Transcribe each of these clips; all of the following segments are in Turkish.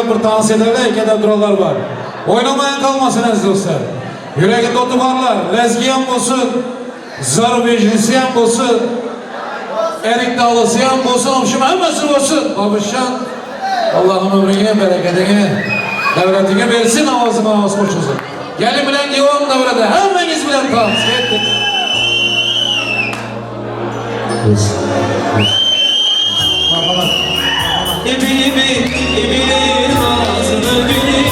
şöyle bir dans ederler, ikide duralar var. Oynamayan kalmasın aziz dostlar. Yüreğinde otu varlar, lezgiyen olsun, Zarubejlisiyen olsun, erik dağlısıyan olsun, omşum hemmesi olsun. Babışan, Allah'ım ömrüne, bereketine, devletine versin ağzına ağız koşulsun. Gelin bilen devam devrede, hemmeniz bilen dans ettik. İbi ağzını gülü,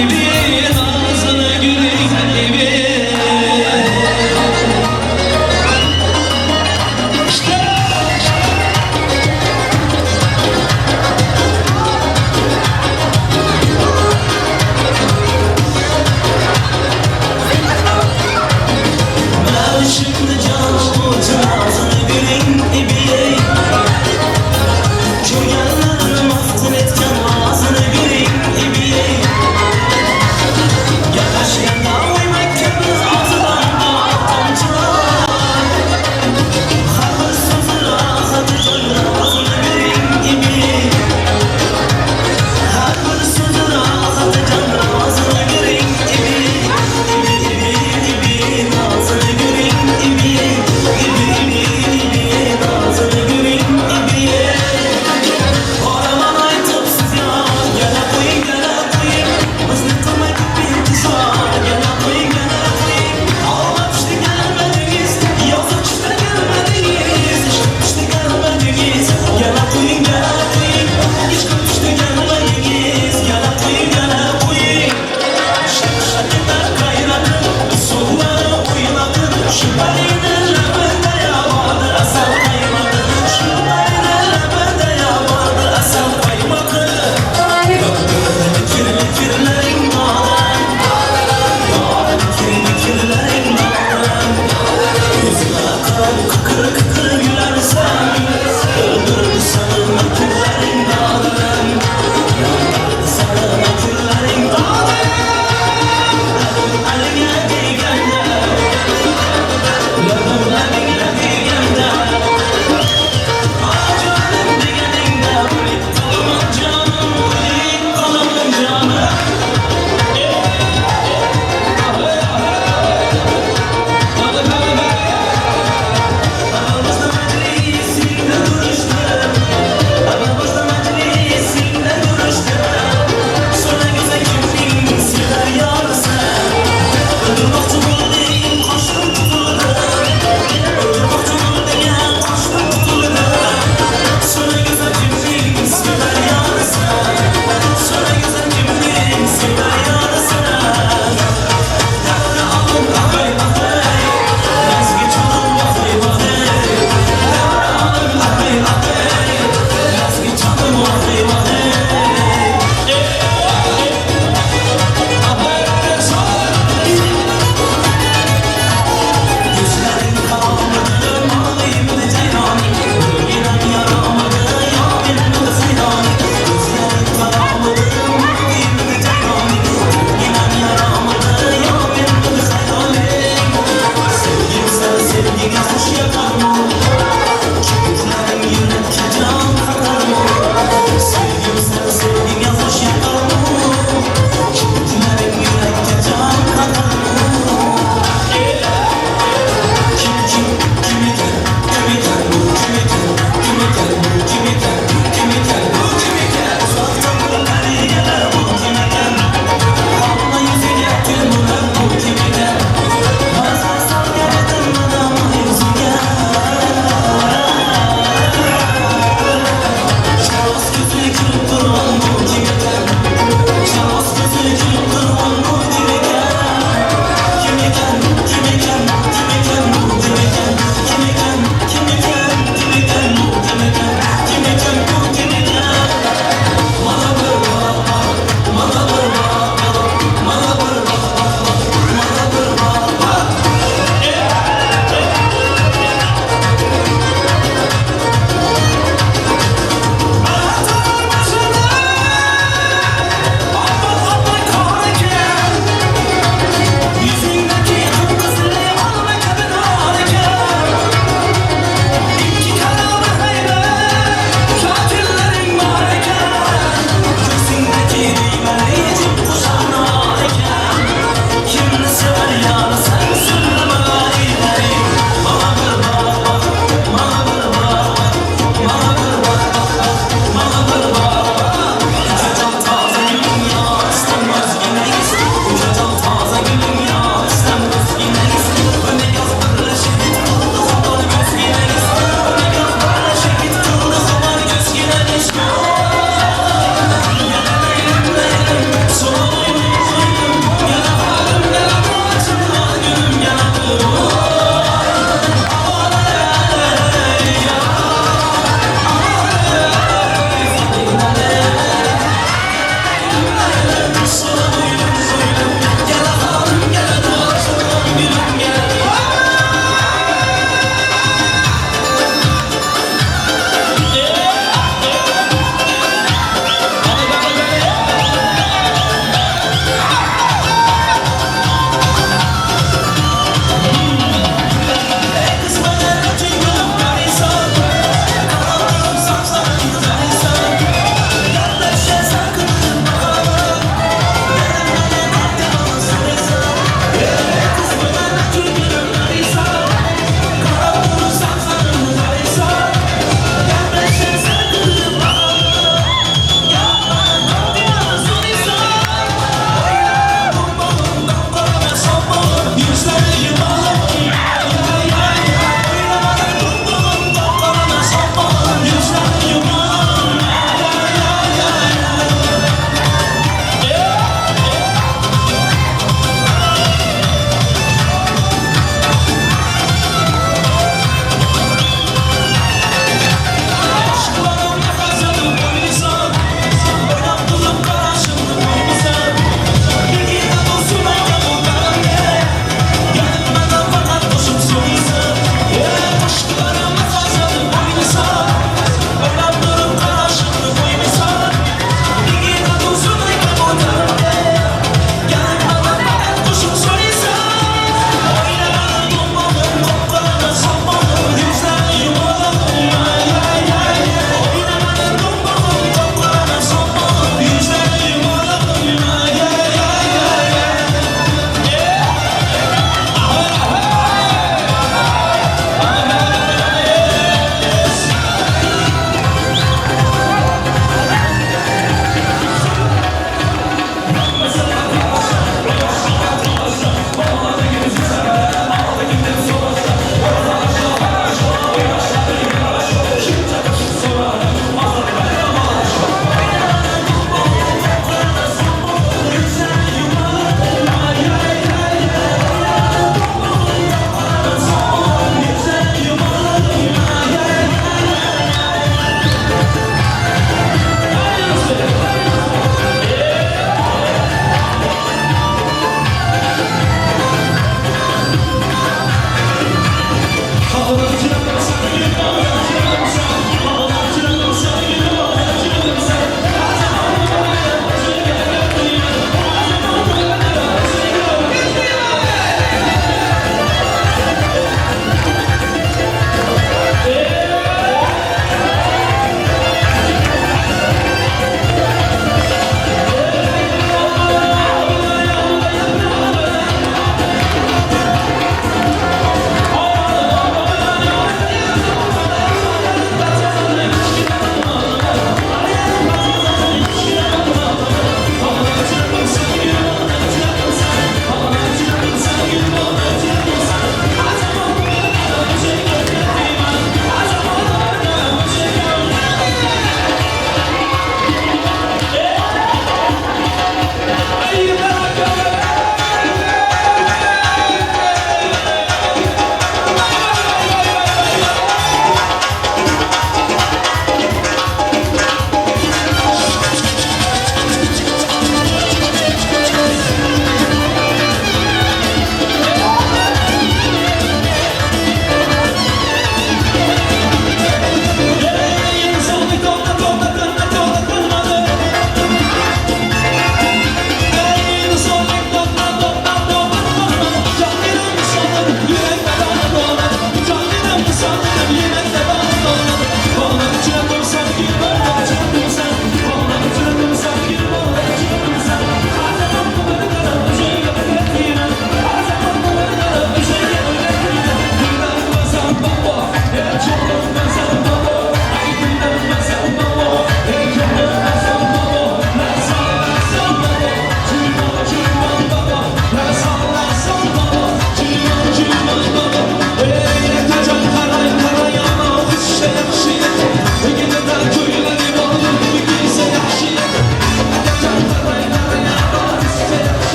İbi ağzını gülü, İbi. Ben şimdi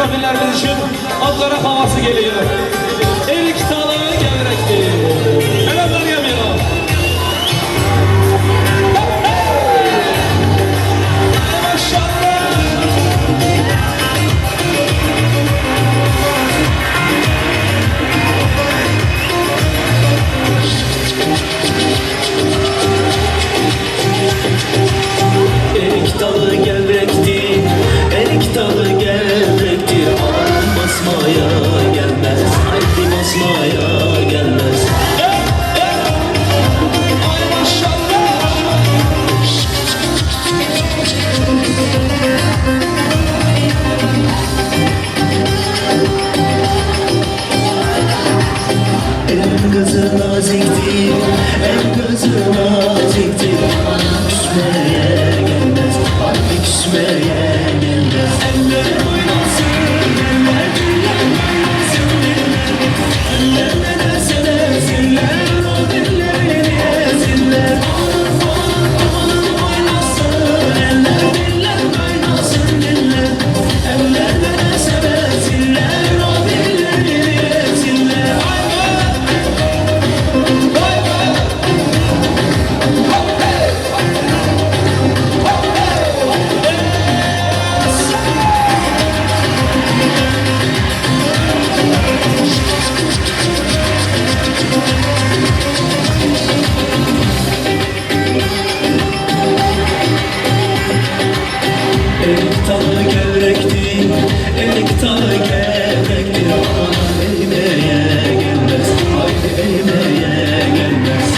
misafirlerimiz için Ankara havası geliyor. Erik dalı gevrekti. Evet Meryem ya. Erik dalı gevrektir, erik dalı gevrektir. Aman basmaya gelmez, haydi basmaya gelmez. Ay maşallah. El kızı naziktir, el kızı naziktir. Aman küsmeye gelmez, haydi küsmeye gelmez. Eller oynasın, eller diller oynasın, eller ne seversinler, o dilleri ezinler. Aman oynasın, eller diller oynasın, diller. Eller ne seversinler, o dilleri ezinler. Erik dalı gevrektir, erik dalı gevrektir. Aman eğmeye gelmez, haydi eğmeye gelmez.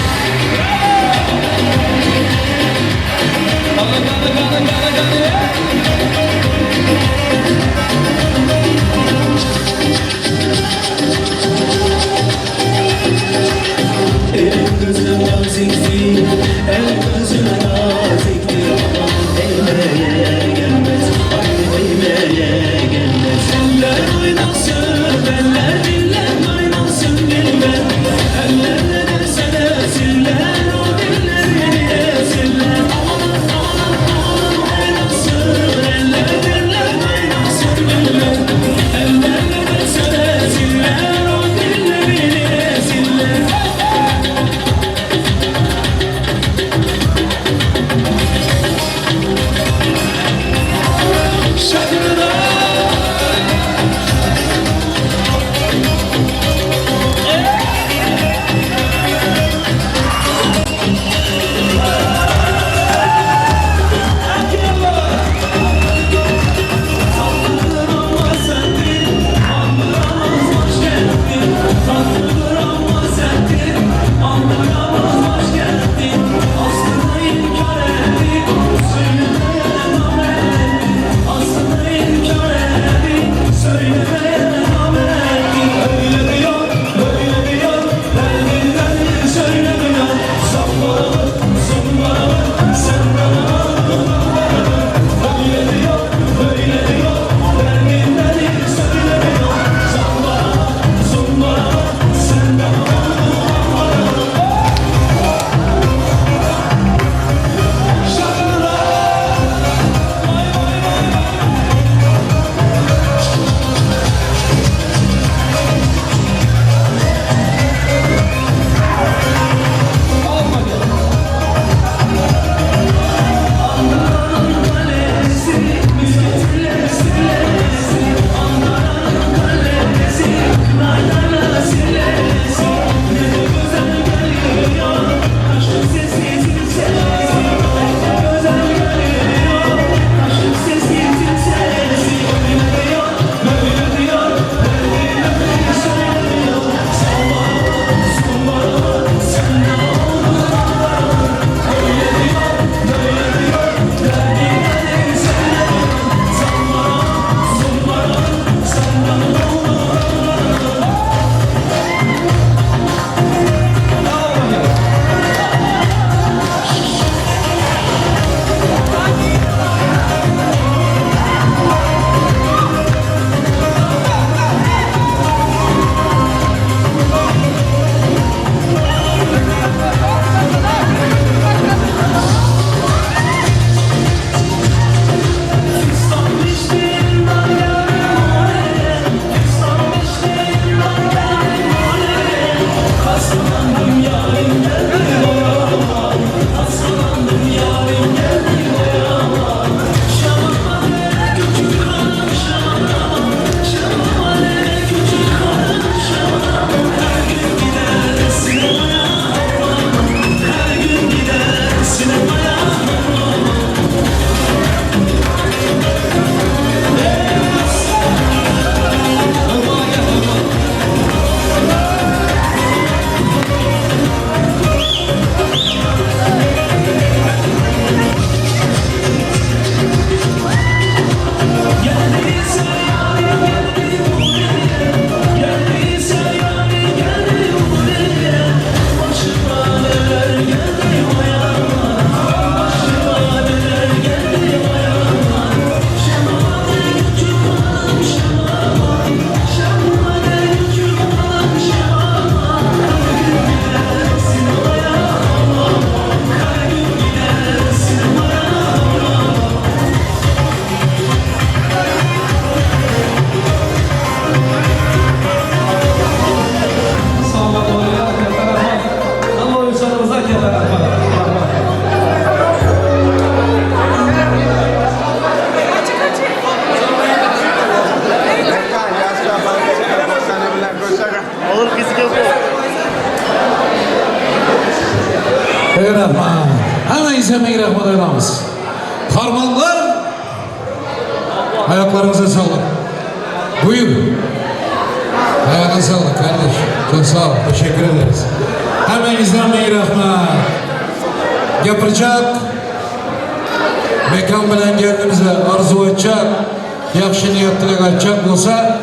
El kızı naziktir, el kızı naziktir. Aman eğmeye gelmez, haydi eğmeye gelmez. Eller oynasın, eller diller oynasın, diller. Eller ne derse desinler, o dilleri esinler. Aman oynasın, eller diller oynasın, diller. Eller ne derse desinler, o dilleri esinler. Olur fizik yapıyor. Rahman. Hemen izlemeyi rahmet eylemez. Harmanlar. Ayaklarınıza sağlık. Buyur. Ayağına sağlık kardeş. Çok sağ ol. Teşekkür ederiz. Hemen izlemeyi rahmet. Yapacak. Mekan bilen geldiğimize arzu edecek. Yakşı niyetlilik edecek olsa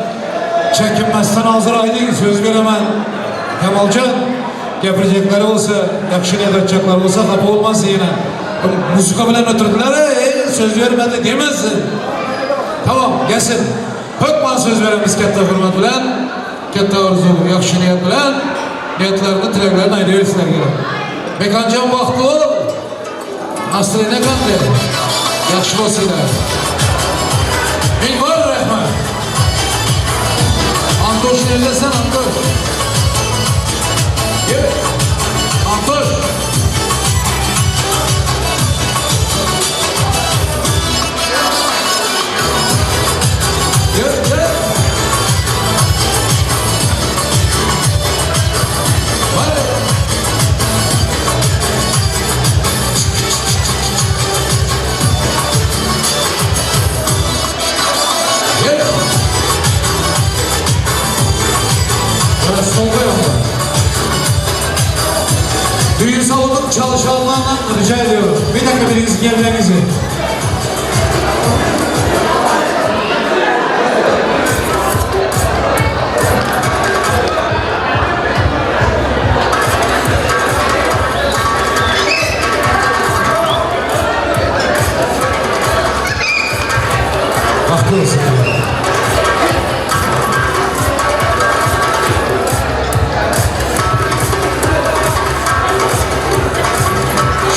çekinmezsen hazır aydın söz veremem. Kemalcan yapacakları olsa, yakşı niyet edecekler olsa kapı olmaz yine. Musika bilen oturdular, söz vermedi demezsin. Tamam, gelsin. Hökman söz veremiz katta hürmet bilen, katta arzu, yakşı niyet bilen, niyetlerini, tileklerini ayrı verirsinler gibi. Mekancan vakti ol, asrına kandı, yakşı olsaydı. Bilbar Rahman. Antoş neredesin Antoş? Gel. Antoş. Gel gel. Var. Gel. Burası solda yok. Düğün salonu çalışanlarından rica ediyorum. Bir dakika biriniz gelmenizi. Haklısın.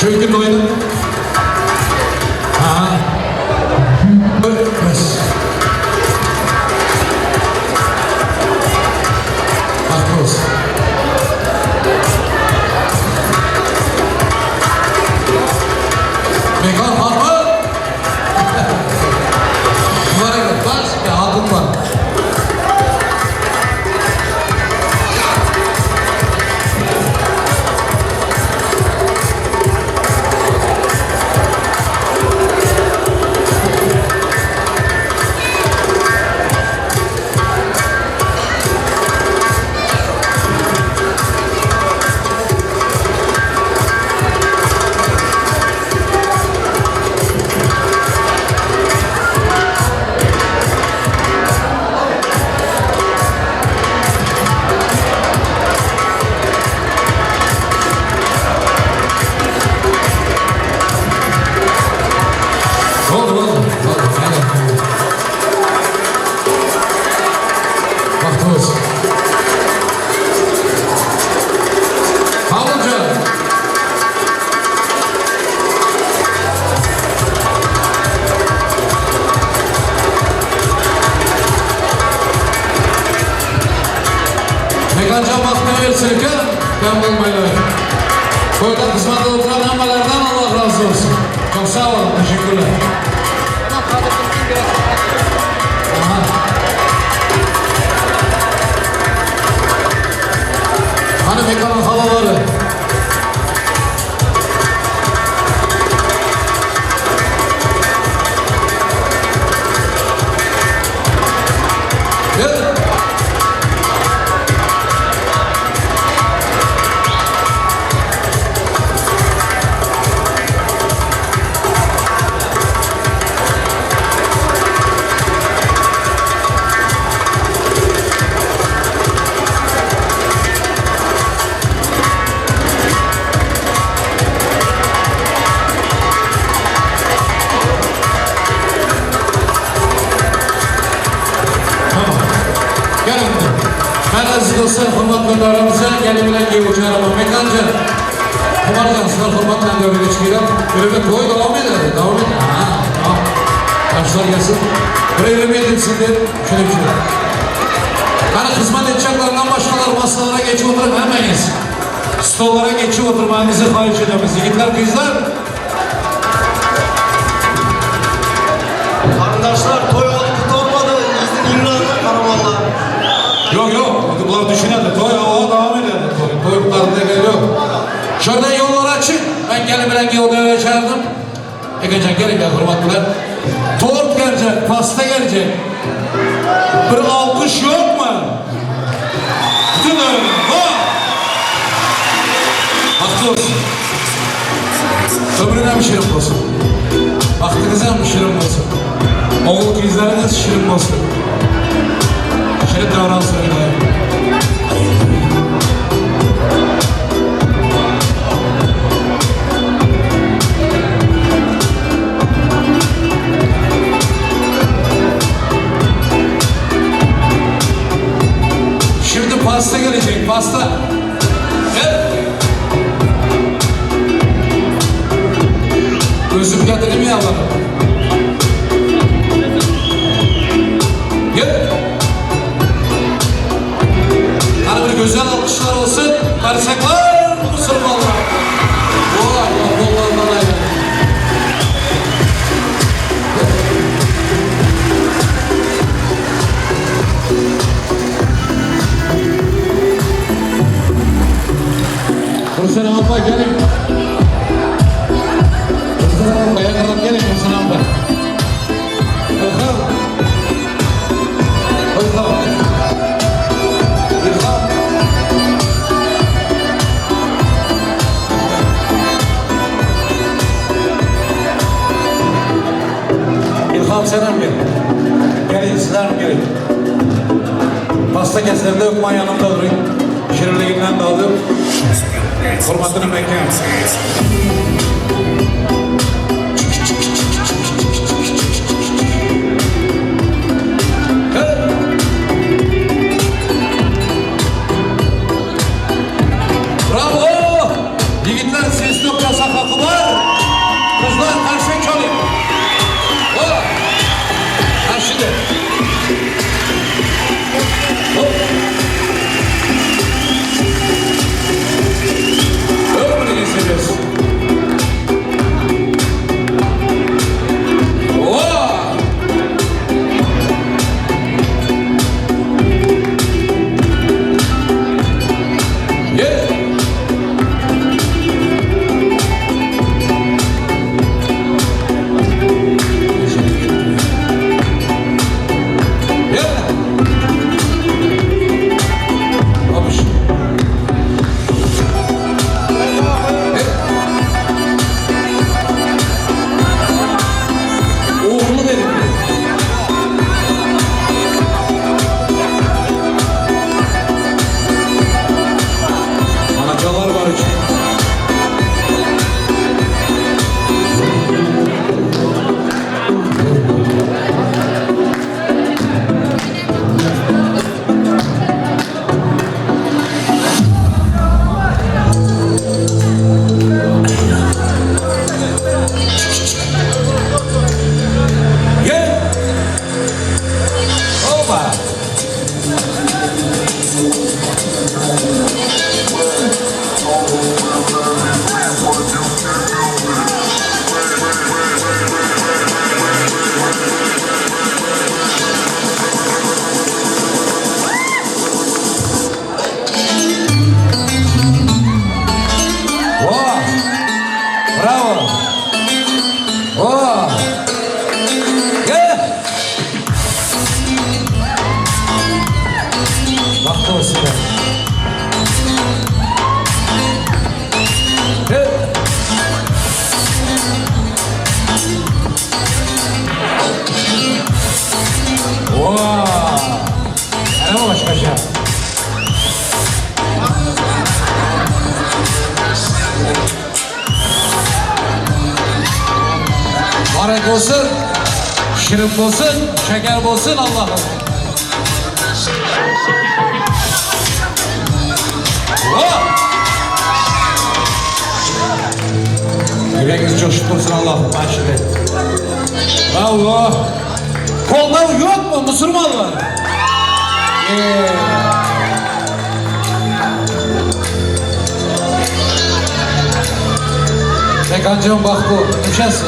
Şu iki doydum. Ha. Bas. Haklısın. Mekan haklı. Duvara gel. Bas. Ya hatun var. Oldu. Hadi. Vakti olsun. Havluca. Mekancan bakmaya verirken ben bulmayla. Koydan kısmında oturan hammalardan Allah razı olsun. Çok sağ olun. Teşekkürler. Aha. Hani mekanın havaları. Gel. Ben aziz dostlar, hürmetli aramıza gelin bilen gibi uçarama mekanca. Kumarcan sıra hürmetle görüne çıkıyor. Görüne toy devam eder. Devam eder. Tamam. Taşlar gelsin. Buraya edilsinler. Şöyle bir şey. Hani hizmet edeceklerden başkalar masalara geçip oturup hemen yesin. Stollara geçip oturmanızı hariç edemez. Yiğitler, kızlar. Arkadaşlar toy olmadı. İzin İmran'dan karamanlar. Yok. Bunlar düşünedi. Toy hava devam eder. Toy kurtarında geliyor. Şuradan yolları açın. Ben gelin bilen yolda çağırdım. Egecan gelin ya hürmetliler. Tort gelecek, pasta gelecek. Bir alkış yok mu? Bütün öyle. Haklı olsun. Ömrüne mi şirin olsun? Vaktinize mi şirin olsun? Oğul kızlarınız şirin olsun. Şirin davran söyleyin. Şimdi pasta gelecek, pasta. Gel. Gözüm getireyim ya bana. Gel. Hani bir güzel alkışlar olsun. Karışaklar Müslümanlar. Vay Allah'ım bana ya. Kursan Ampa gelin. Kursan Ampa yakarım gelin Kursan Ampa. İlham. İlham. İlham. İlham senem gel. Gelin sizler gelin. Pasta kesilerde yok mu yanımda durayım. Şirinliğinden daldım. Hürmetini bekliyorum. Bravo! Yigitler ses noktası hakkı var. Kızlar karşı çalın. Ha şimdi. Hop. Ömrünü seviyorsun. Mübarek olsun, şirin olsun, şeker olsun Allah'ım. Oh! Yüreğinizi coştursun Allah'ım. Maşallah. Bravo. Kollar yok mu Müslümanlar? Mekancığım bak bu. Düşersin.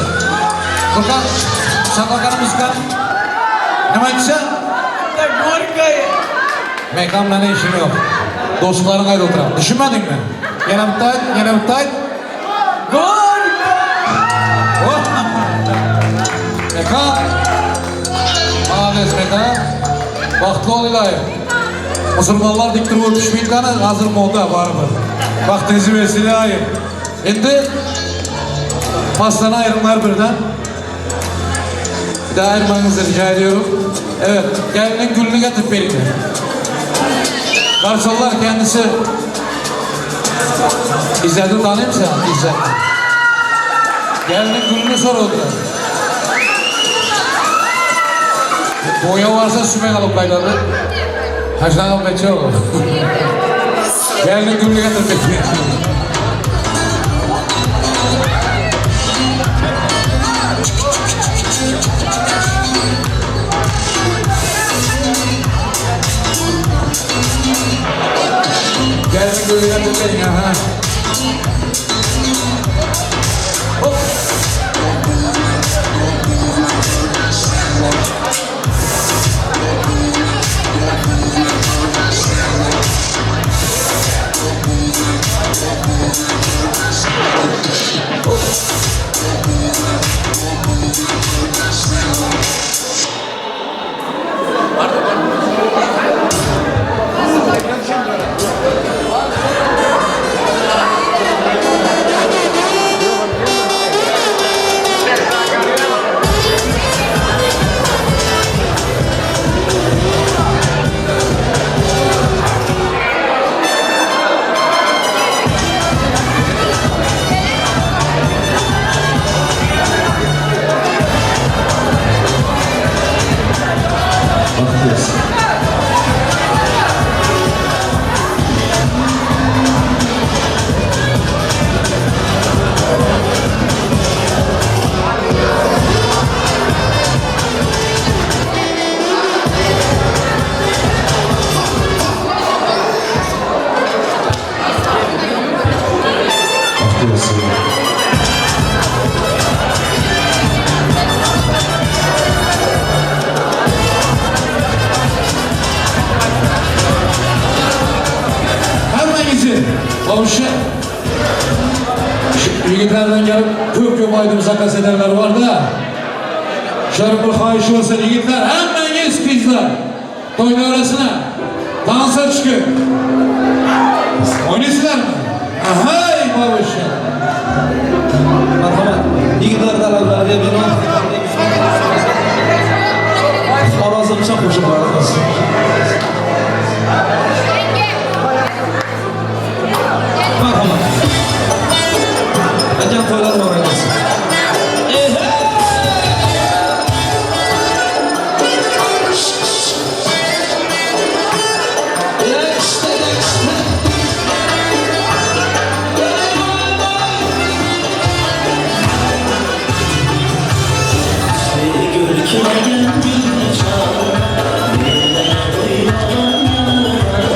Furkan. Sen bakalım Furkan. Ne bakıyorsun? Mekanla ne işin yok. Dostların kaydı oturalım. Düşünmedin mi? Yine müteahhit. Gol! Oh! Mekan. Ağabeyz Mekan. Baktı ol ilahi. Müslümanlar diktir vur düşmeyin kanı. Hazır moda var mı? Vaktinizi vesile ayır. Şimdi pastanı ayrımlar birden. Bir daha ayırmanızı rica ediyorum. Evet, gelinin gülünü getirip verin. Karşılar kendisi. İzzet'i tanıyor musun sen? İzzet. Gelinin gülünü soruldu. Boya varsa sümek alıp kaynadı. Hacdan alıp bekçe olur. Gelinin gülünü getirip verin. Gelin gölüne tutayım ha. Hop. Komşu. Yiğitlerden gelip köp aydımıza kaseterler var da. Şöyle bir kayışı olsa yiğitler hemen geç kızlar. Toyun arasına. Dansa çıkıyor. Oynasınlar mı? Ahay babuşa. Merhamet. Yiğitler tarafları diye bir Arazım çok hoşum var. Merhamet. Acan toylar var arası. Kime geldi çal, neler duymalar.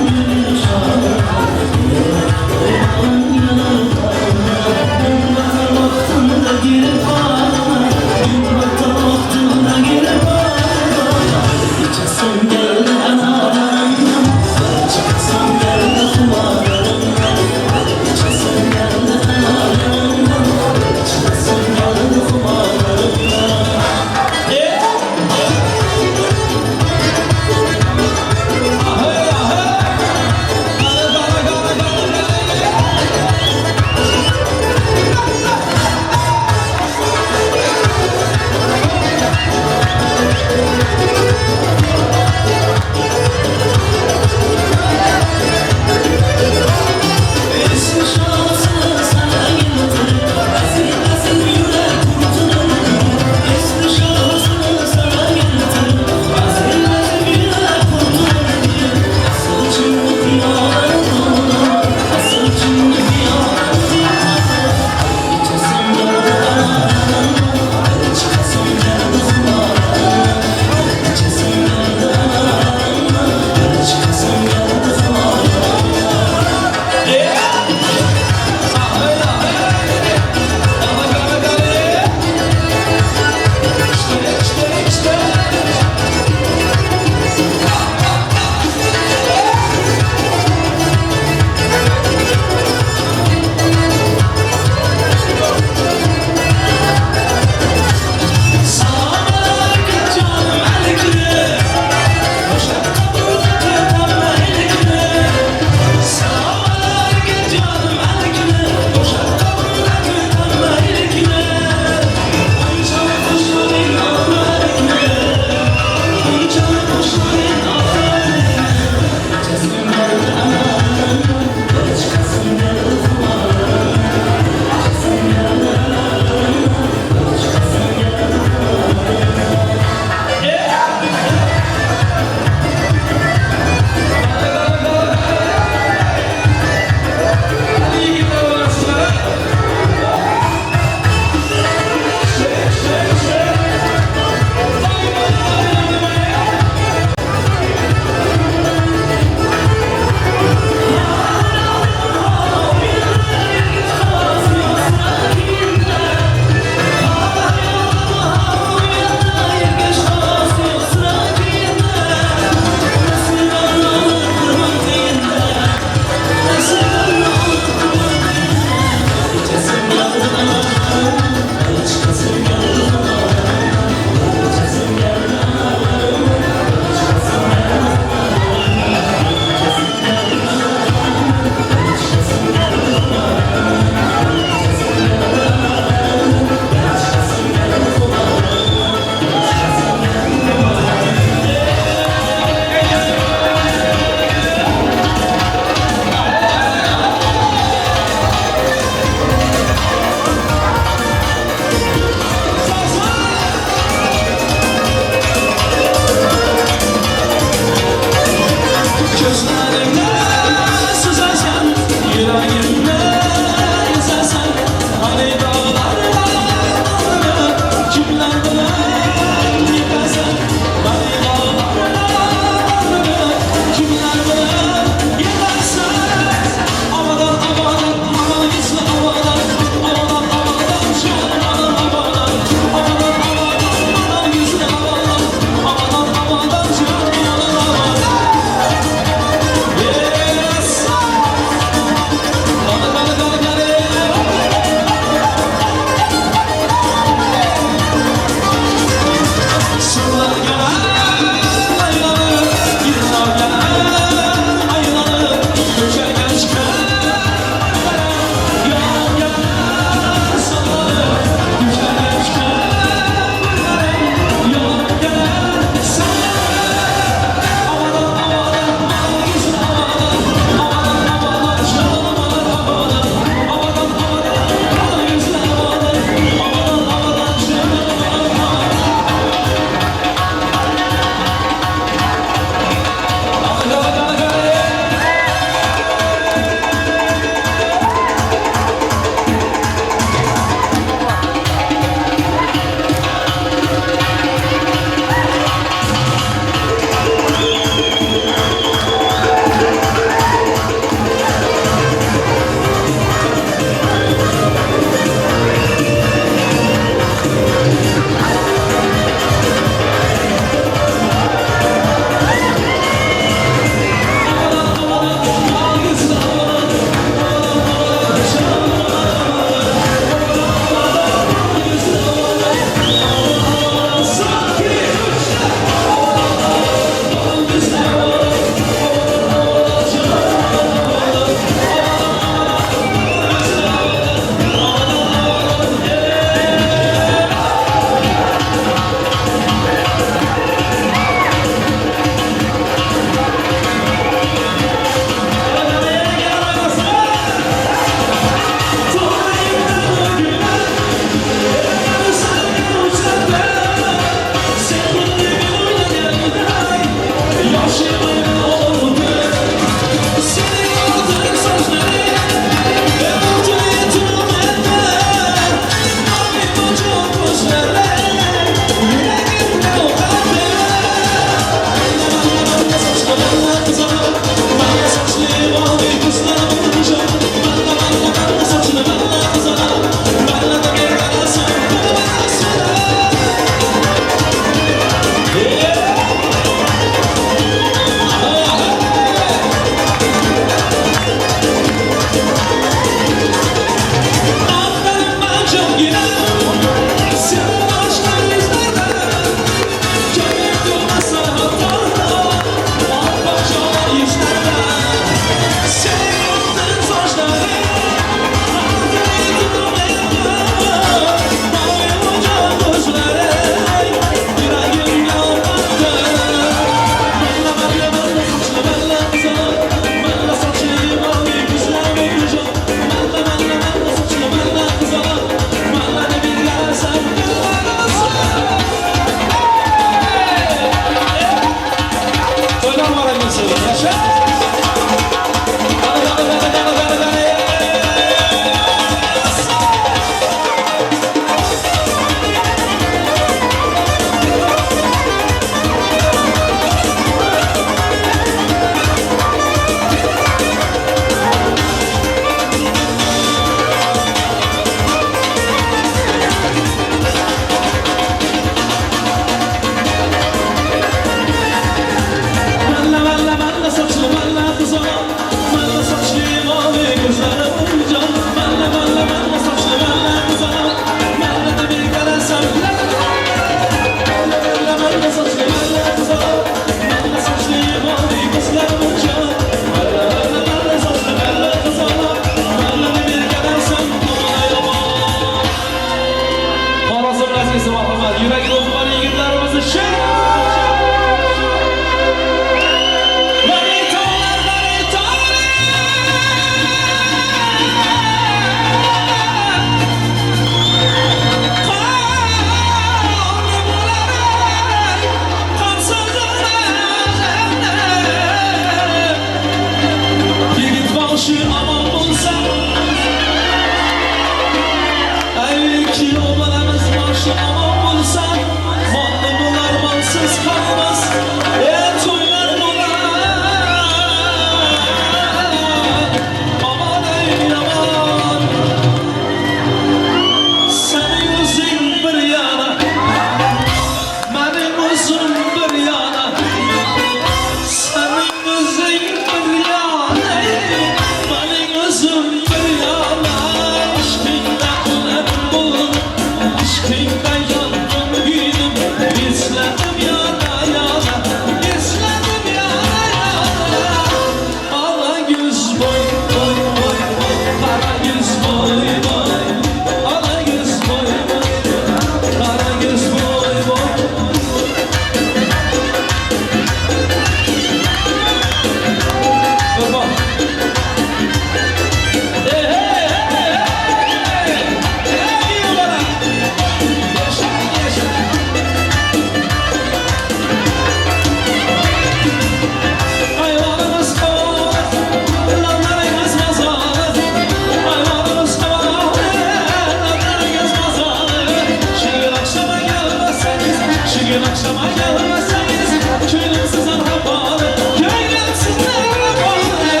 gelmezseniz köyüm size kapalı, köyüm size kapalı.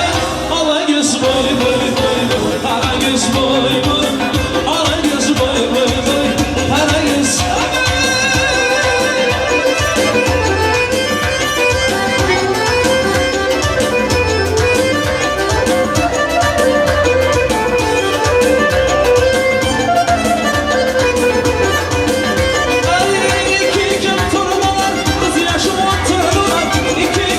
Ala göz boy boy boy boy, ala göz boy boy, ala göz boy boy boy, ala göz. İki can torbalar, kız yaşım oturdular. İki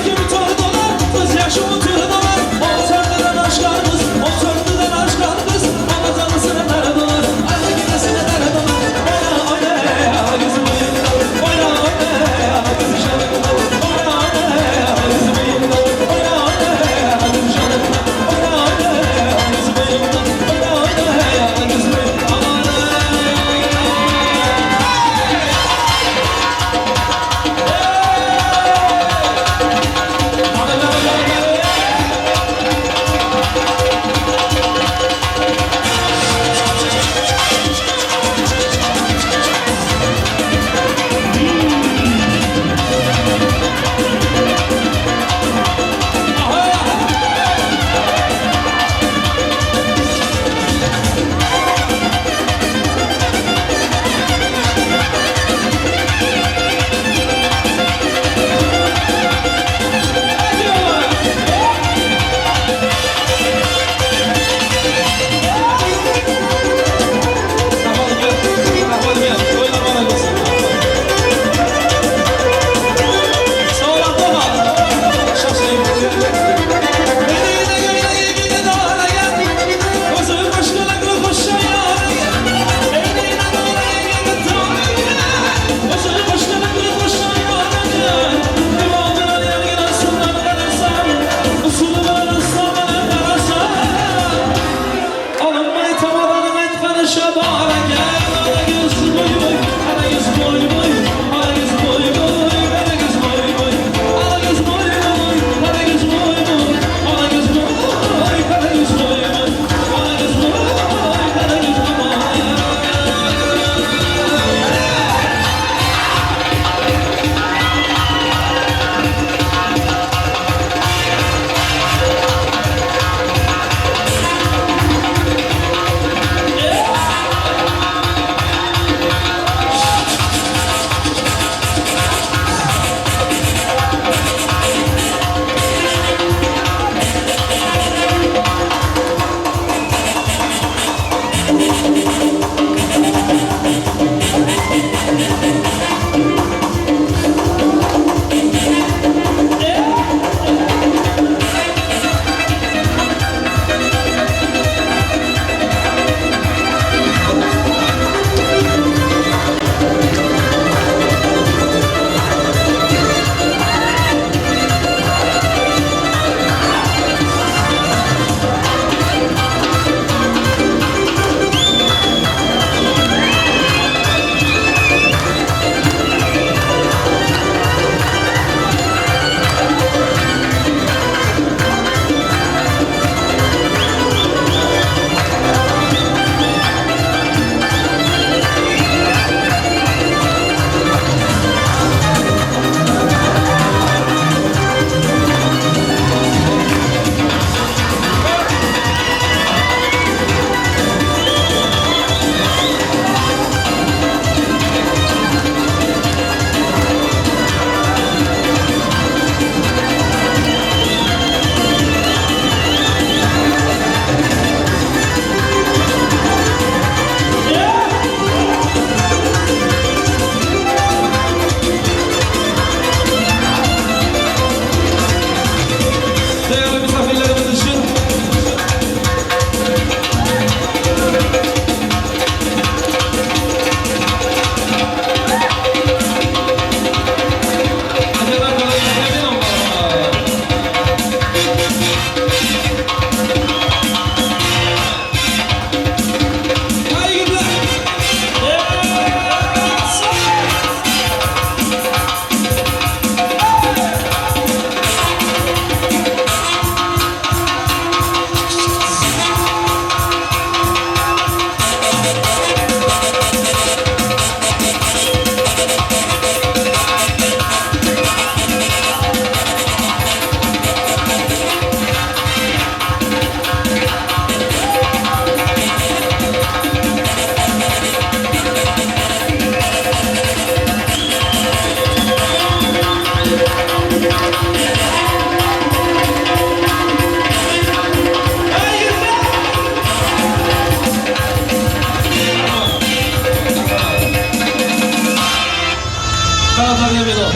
Vedo.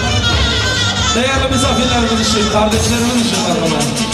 Değerli misafirlerimiz için, kardeşlerimiz için bakalım.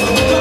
Güller,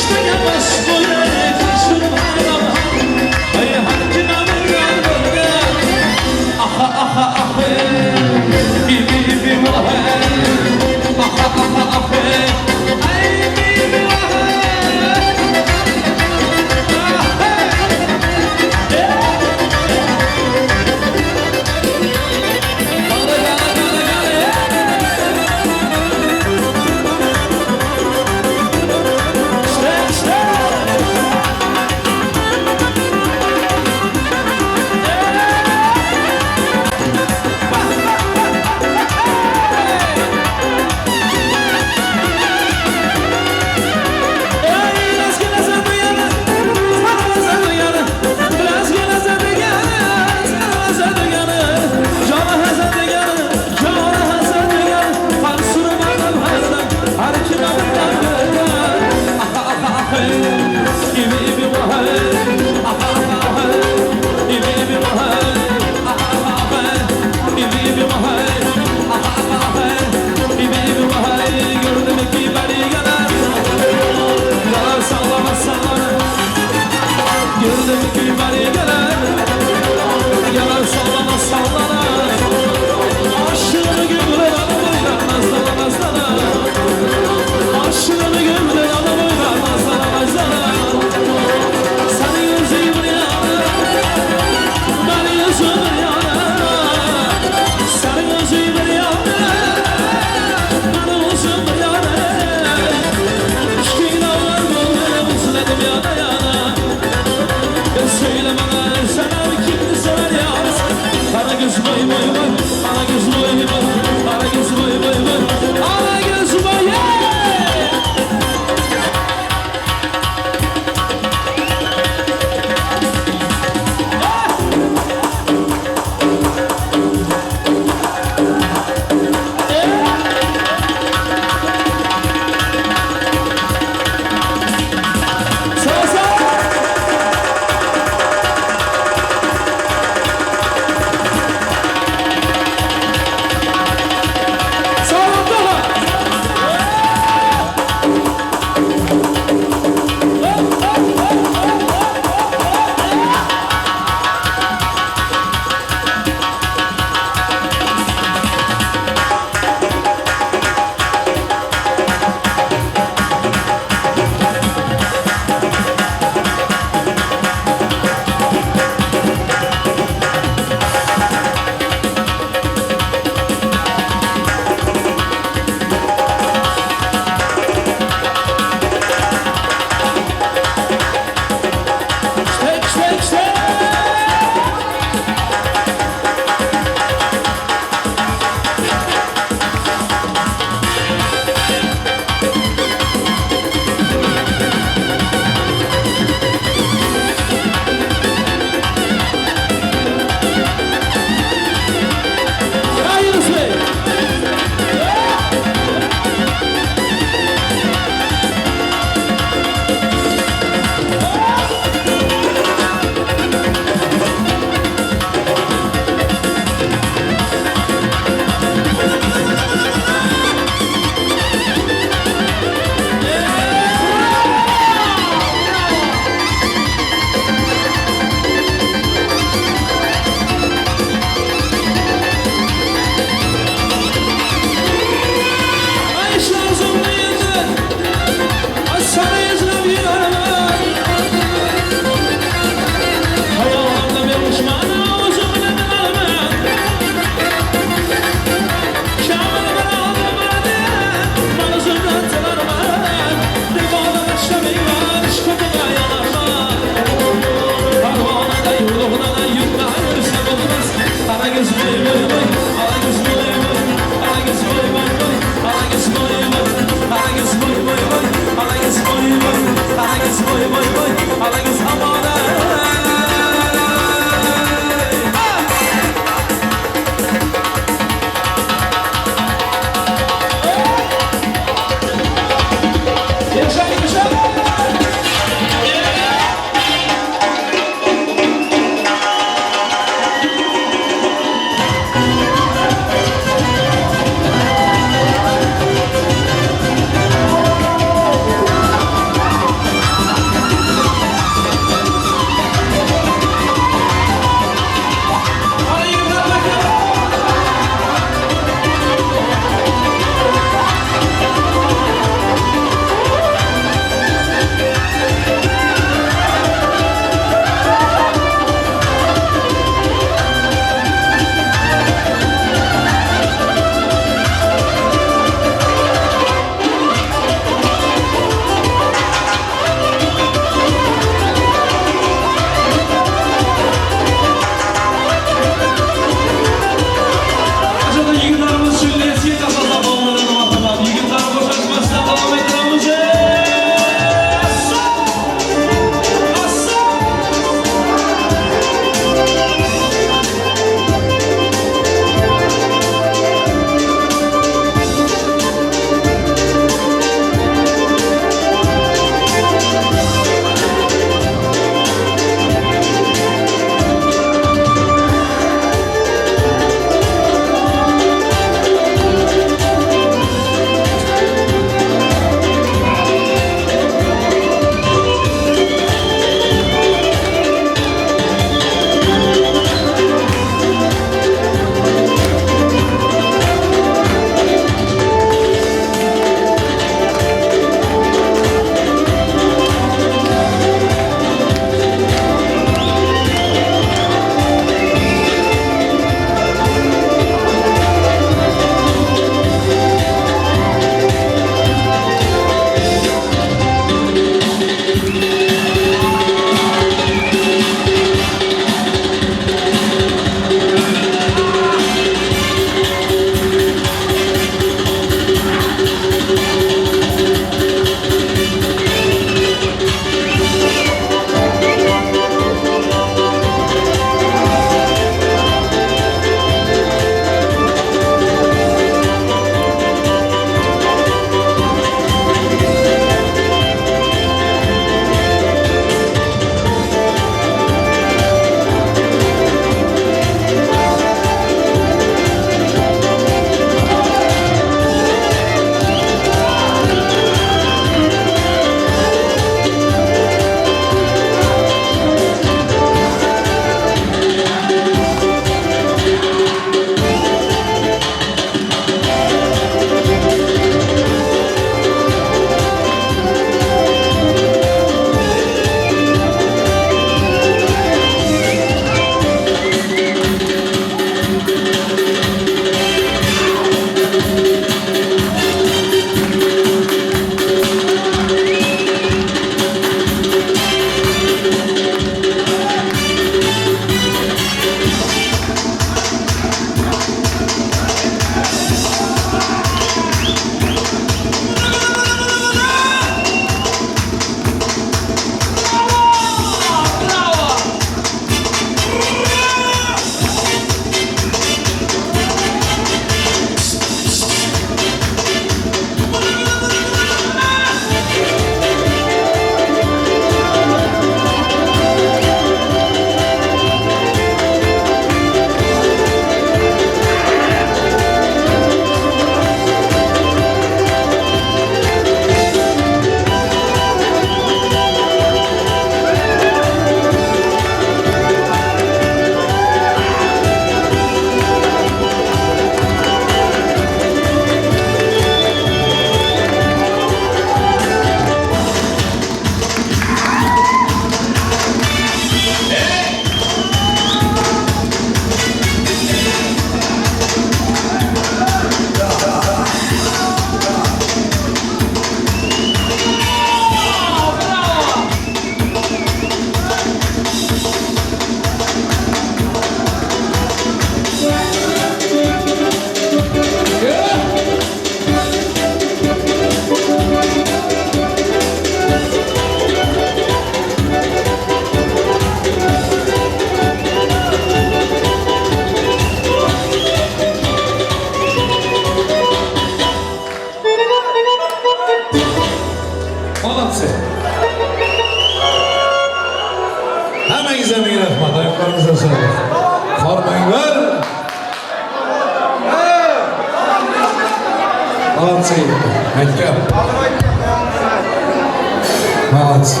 olmaz.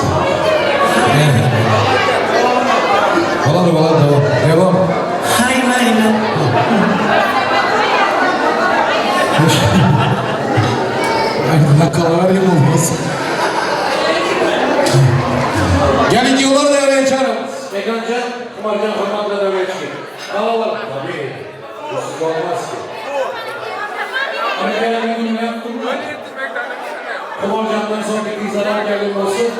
Falan devam. Hay hay hay. Nakalar gibi olmaz. Gelin yolları devreye çağırın. Mekanca, kumarcan, hırmakla devreye çıkın. Dağlar. Tabii. Yusuf olmaz ki. Amerika'ya bir gün yaptım mı? Kumarcandan sonraki zarar gelin olsun.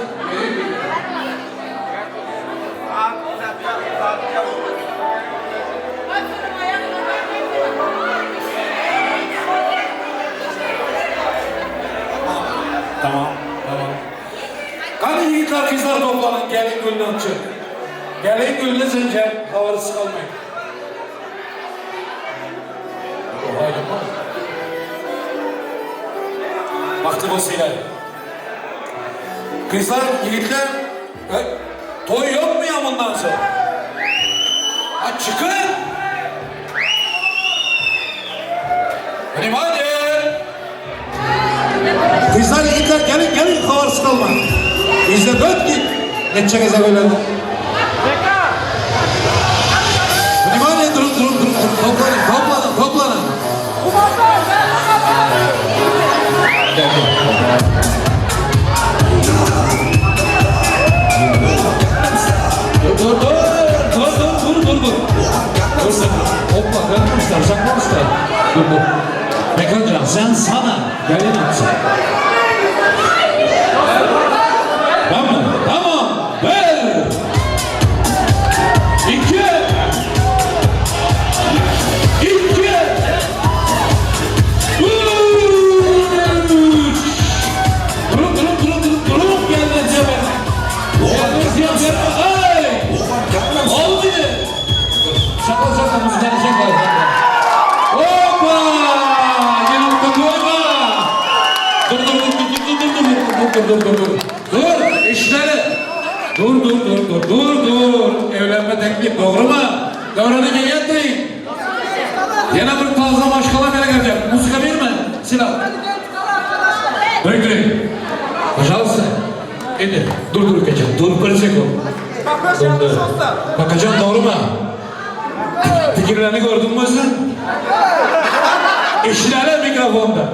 Tamam. Hadi yiğitler kızlar toplanın. Gelin gülünden çık. Gelin gülüne sence havarısı kalmayın. Baktım o şeyler. Kızlar, yiğitler, toy yok mu ya bundan sonra? Hadi çıkın. Hadi. Kızlar, yiğitler gelin havarısı kalmayın. Bizde dört git. Geçeceğiz böyle. Hadi durun. Toplanın. Dur. Hoppa, saklanmışlar. Dur. Mekancan, sen sana gelin atsın. Tamam. Ver. 2 3 Durun geldi cebe. Oldu. Sakla müzikanı sakla. Hoppa! Yanımda koyma. Dur işleri. Dur. Evlenme teklif doğru mu? Doğru diye yatmayın. Yine bir fazla maşkala bile gelecek. Musika bir mi? Silah. Bekleyin. Пожалуйста. Dur geçelim. Dur kıracak o. Bakacağım doğru mu? Fikirlerini gördün mü sen? İşleri mikrofonda.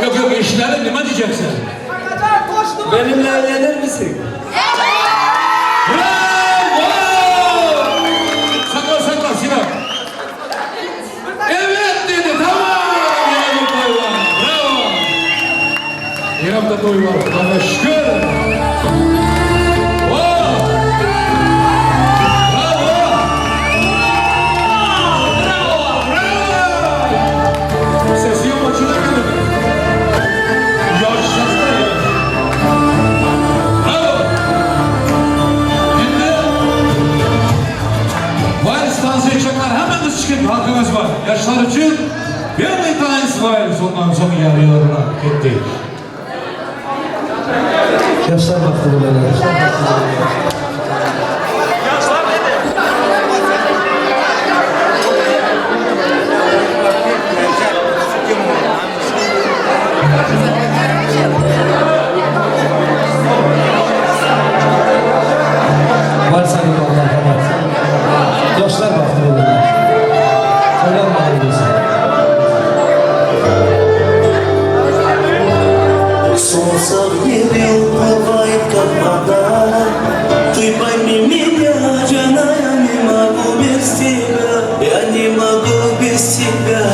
Yok işleri ne diyeceksin? Benimle evlenir misin? Bravo! Sakla Sinan. Evet dedi tamam. Yine bir toy var. Bravo. Yine bir toy var. Allah'a şükür. Hakkımız var. Yaşlar için bir tane İsrail sondan son yarıyorlar. Gitti. Yaşlar baktı böyle. Var sanki Allah kapat. Yaşlar baktı böyle. Солнце в небе уплывает, как вода. Ты пойми меня, жена, я не могу без тебя. Я не могу без тебя,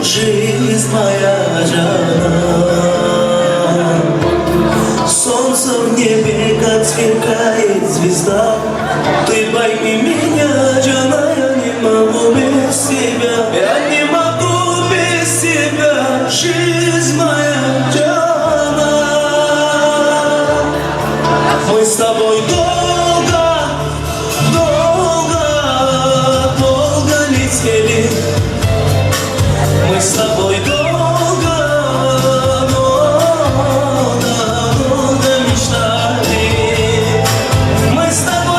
жизнь моя жена. Солнце в небе, как сверкает звезда. Ты пойми меня, жена, я не могу без тебя. Я не могу без тебя, жизнь моя жена. Мы с тобой долго летели. Мы с тобой долго мечтали. Мы с тобой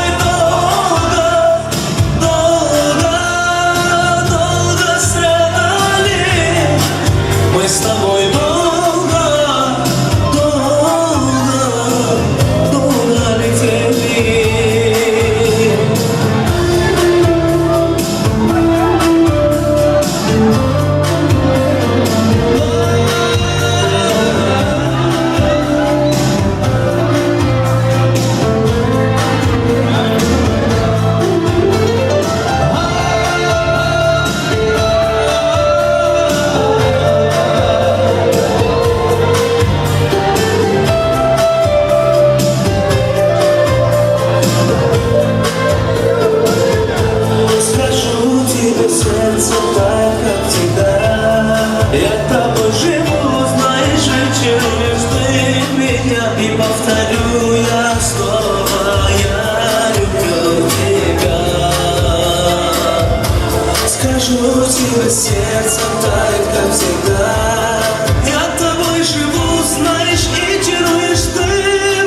прошу тебя, сердце тает, как всегда. Я тобой живу, знаешь, и чаруешь ты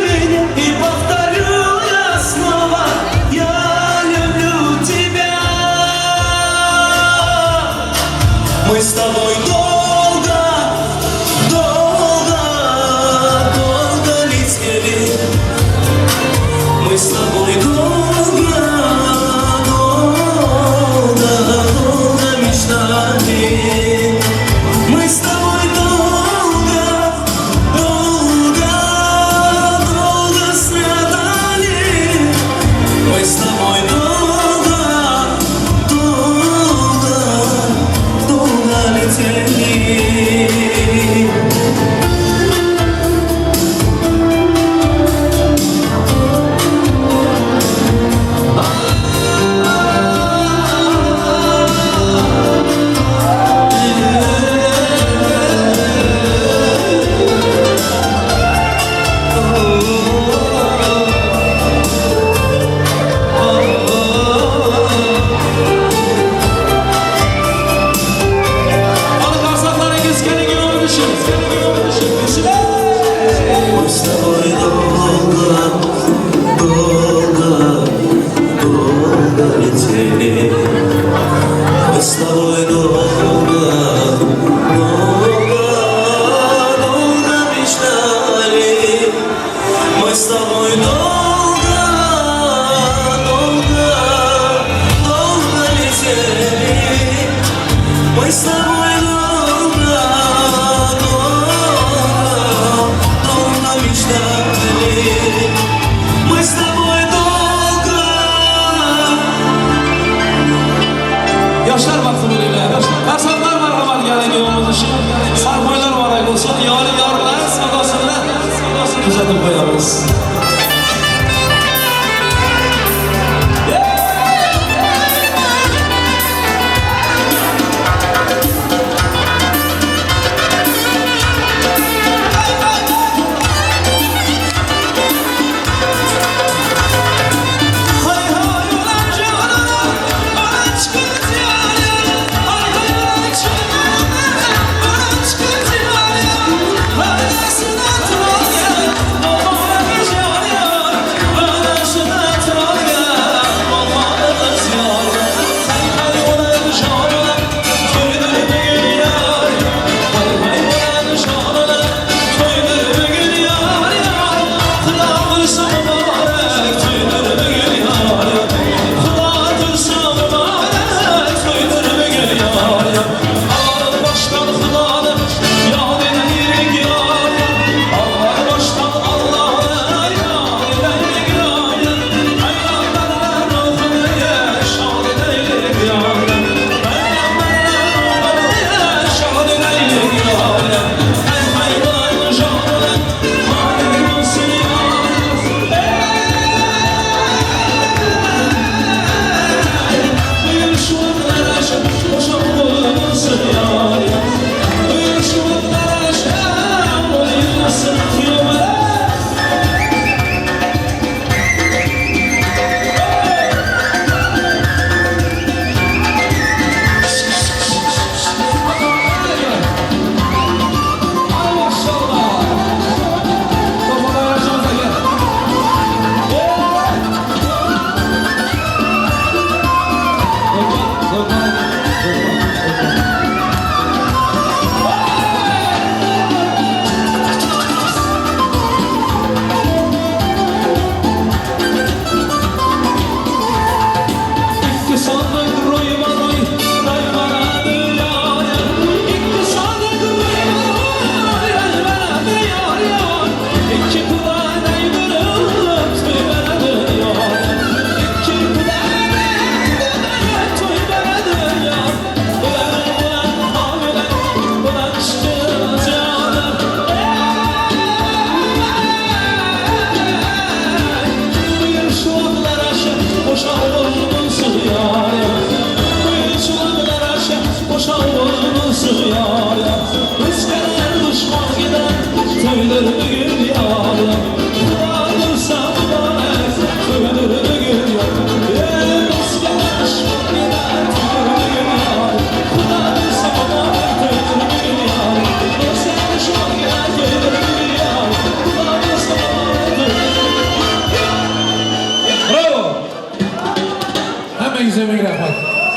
меня. И повторю я снова, я люблю тебя. Мы с тобой долго, долго, долго летели. Мы с тобой долго, долго, долго мечтали. Мы с тобой долго, долго, долго страдали. Мы с тобой долго, долго, долго летели. Hadi kasaplarınız gelin gibi olmuşum. Мы с тобой долго, долго, долго летели. Мы с тобой долго, долго, долго мечтали. Мы с тобой долго, долго, долго летели. Мы с тобой долго, долго, долго мечтали. Мы с тобой долго. Yaşlar vakti buluyla. Kasaplar merhamet gelin gibi olmuşum. Sarmaylar var olsun. Yarı yarılar sadasını düzeltip koyarız. Hay hay ulan canına, ulan çıkırt yani. Hay hay ulan canına, ulan çıkırt yani. Hay nasıl atma ya, babama gece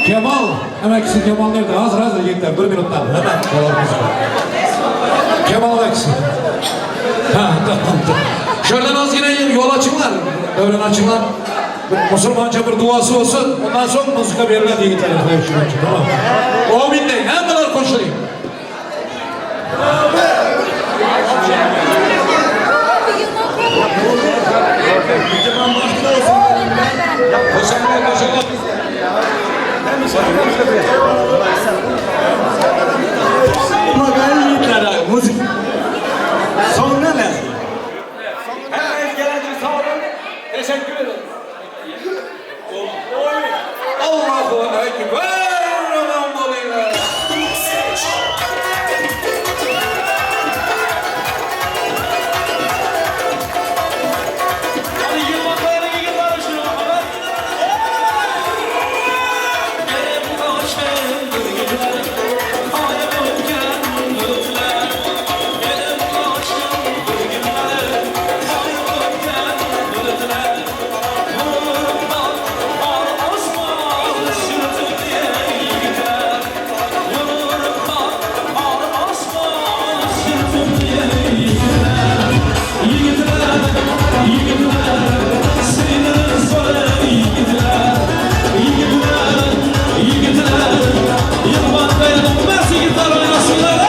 Kemal, emeklisi Kemal nerede? Hazır yekler, 1 minuttan hemen çalalım. Kemal emeklisi. Ha, tamam. Şuradan az yine yol açınlar, devren açınlar. Müslümanca bir duası olsun, ondan sonra müzika verirler diye gitarlar. Tamam. O binleyin, hem kadar koşulayım. Koşalım. Magalliklere müzik. Sonuna ne? Hepiniz geleceğiniz sağ olun. Teşekkür ederim. Allahu Ekber. Elhamdülillah. Hadi yılmaklara iyi yıllar şunu bakalım. Gelip koşun gülüler, ayıp gönüller. Gelip koşun gülüler, ayıp gönüller. Vururlar al osman sürtüye gider. Vururlar al osman sürtüye gider. Yiğitler, yiğitler, seni söyle yiğitler. Yiğitler, yiğitler, yılmaz beğenmez yiğitler oynasınlar.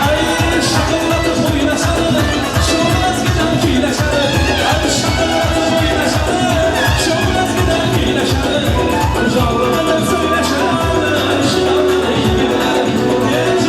Ay şakalatıp oynasana, şovraz giden kuyulaşana. Ay şakalatıp oynasana, şovraz giden kuyulaşana. Kucağına söyleşene, şınalı yiğitler, genç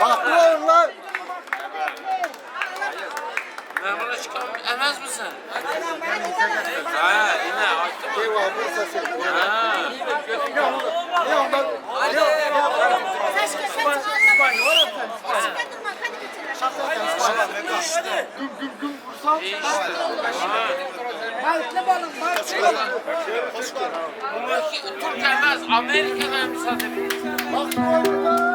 Bak bu lan. Ben bunu emez misin? Ha, yine açtım. Eyvah burası sen. Ha. Ne ondan? Bunlar Türk gelmez, Amerika'dan müsaade edin. Bak bu orada.